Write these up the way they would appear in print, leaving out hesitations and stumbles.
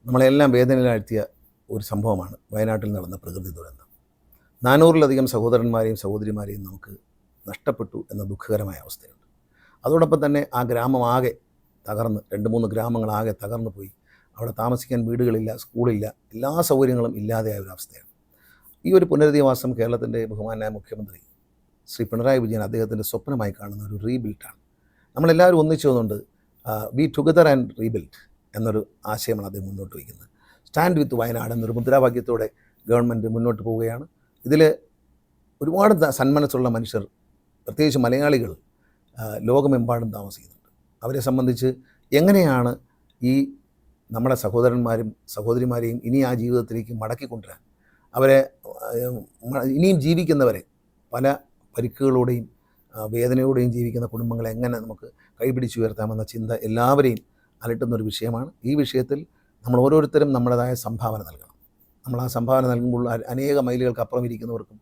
നമ്മളെല്ലാം വേദനയിലാഴ്ത്തിയ ഒരു സംഭവമാണ് വയനാട്ടിൽ നടന്ന പ്രകൃതി ദുരന്തം. 400-ലധികം സഹോദരന്മാരെയും സഹോദരിമാരെയും നമുക്ക് നഷ്ടപ്പെട്ടു എന്ന ദുഃഖകരമായ അവസ്ഥയുണ്ട്. അതോടൊപ്പം തന്നെ ആ ഗ്രാമമാകെ തകർന്ന് 2-3 ഗ്രാമങ്ങളാകെ തകർന്നു പോയി. അവിടെ താമസിക്കാൻ വീടുകളില്ല, സ്കൂളില്ല, എല്ലാ സൗകര്യങ്ങളും ഇല്ലാതെയായ ഒരു അവസ്ഥയാണ്. ഈ ഒരു പുനരധിവാസം കേരളത്തിൻ്റെ ബഹുമാനായ മുഖ്യമന്ത്രി ശ്രീ പിണറായി വിജയൻ അദ്ദേഹത്തിൻ്റെ സ്വപ്നമായി കാണുന്ന ഒരു റീബിൽഡാണ്. നമ്മളെല്ലാവരും ഒന്നിച്ചു വന്നുകൊണ്ട് വി ടുഗദർ ആൻഡ് റീബിൽഡ് എന്നൊരു ആശയമാണ് അദ്ദേഹം മുന്നോട്ട് വയ്ക്കുന്നത്. സ്റ്റാൻഡ് വിത്ത് വയനാട് എന്നൊരു മുദ്രാവാക്യത്തോടെ ഗവൺമെൻറ് മുന്നോട്ട് പോവുകയാണ്. ഇതിൽ ഒരുപാട് സന്മനസ്സുള്ള മനുഷ്യർ, പ്രത്യേകിച്ച് മലയാളികൾ ലോകമെമ്പാടും താമസിക്കുന്നുണ്ട്. അവരെ സംബന്ധിച്ച് എങ്ങനെയാണ് ഈ നമ്മുടെ സഹോദരന്മാരും സഹോദരിമാരെയും ഇനി ആ ജീവിതത്തിലേക്ക് മടക്കിക്കൊണ്ടുവരാൻ, അവരെ ഇനിയും ജീവിക്കുന്നവരെ, പല പരിക്കുകളോടെയും വേദനയോടെയും ജീവിക്കുന്ന കുടുംബങ്ങളെ എങ്ങനെ നമുക്ക് കൈപിടിച്ചുയർത്താമെന്ന ചിന്ത എല്ലാവരെയും അലട്ടുന്നൊരു വിഷയമാണ്. ഈ വിഷയത്തിൽ നമ്മൾ ഓരോരുത്തരും നമ്മുടേതായ സംഭാവന നൽകണം. നമ്മൾ ആ സംഭാവന നൽകുമ്പോൾ അനേക മൈലുകൾക്ക് അപ്പുറം ഇരിക്കുന്നവർക്കും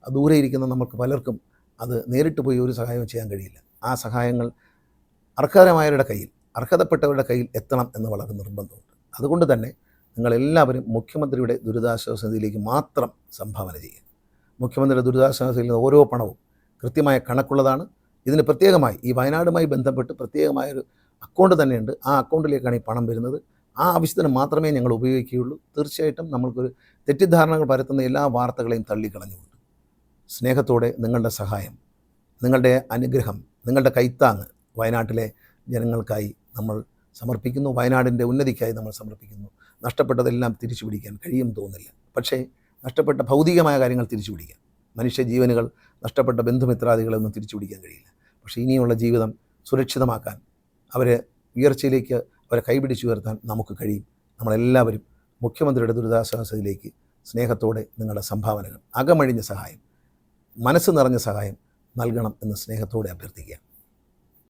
ദൂരെ ഇരിക്കുന്ന നമുക്ക് പലർക്കും അത് നേരിട്ട് പോയി ഒരു സഹായവും ചെയ്യാൻ കഴിയില്ല. ആ സഹായങ്ങൾ അർഹതമായവരുടെ കയ്യിൽ, അർഹതപ്പെട്ടവരുടെ കയ്യിൽ എത്തണം എന്ന് വളരെ നിർബന്ധമുണ്ട്. അതുകൊണ്ട് തന്നെ നിങ്ങളെല്ലാവരും മുഖ്യമന്ത്രിയുടെ ദുരിതാശ്വാസ നിധിയിലേക്ക് മാത്രം സംഭാവന ചെയ്യുക. മുഖ്യമന്ത്രിയുടെ ദുരിതാശ്വാസ നിധിയിൽ ഓരോ പണവും കൃത്യമായ കണക്കുള്ളതാണ്. ഇതിന് പ്രത്യേകമായി ഈ വയനാടുമായി ബന്ധപ്പെട്ട് പ്രത്യേകമായൊരു അക്കൗണ്ട് തന്നെയുണ്ട്. ആ അക്കൗണ്ടിലേക്കാണ് ഈ പണം വരുന്നത്. ആ ആവശ്യത്തിന് മാത്രമേ ഞങ്ങൾ ഉപയോഗിക്കുകയുള്ളൂ. തീർച്ചയായിട്ടും നമ്മൾക്കൊരു തെറ്റിദ്ധാരണകൾ പരത്തുന്ന എല്ലാ വാർത്തകളെയും തള്ളിക്കളഞ്ഞുകൊണ്ട് സ്നേഹത്തോടെ നിങ്ങളുടെ സഹായം, നിങ്ങളുടെ അനുഗ്രഹം, നിങ്ങളുടെ കൈത്താങ്ങ് വയനാട്ടിലെ ജനങ്ങൾക്കായി നമ്മൾ സമർപ്പിക്കുന്നു. വയനാടിൻ്റെ ഉന്നതിക്കായി നമ്മൾ സമർപ്പിക്കുന്നു. നഷ്ടപ്പെട്ടതെല്ലാം തിരിച്ചു പിടിക്കാൻ കഴിയുമെന്ന് തോന്നുന്നില്ല. പക്ഷേ നഷ്ടപ്പെട്ട ഭൗതികമായ കാര്യങ്ങൾ തിരിച്ചു പിടിക്കാം. മനുഷ്യ ജീവനുകൾ, നഷ്ടപ്പെട്ട ബന്ധുമിത്രാദികളൊന്നും തിരിച്ചു പിടിക്കാൻ കഴിയില്ല. പക്ഷേ ഇനിയുള്ള ജീവിതം സുരക്ഷിതമാക്കാൻ, അവരെ ഉയർച്ചയിലേക്ക് അവരെ കൈപിടിച്ചുയർത്താൻ നമുക്ക് കഴിയും. നമ്മളെല്ലാവരും മുഖ്യമന്ത്രിയുടെ ദുരിതാശ്വാസത്തിലേക്ക് സ്നേഹത്തോടെ നിങ്ങളുടെ സംഭാവനകൾ, അകമഴിഞ്ഞ സഹായം, മനസ്സ് നിറഞ്ഞ സഹായം നൽകണം എന്ന് സ്നേഹത്തോടെ അഭ്യർത്ഥിക്കുക.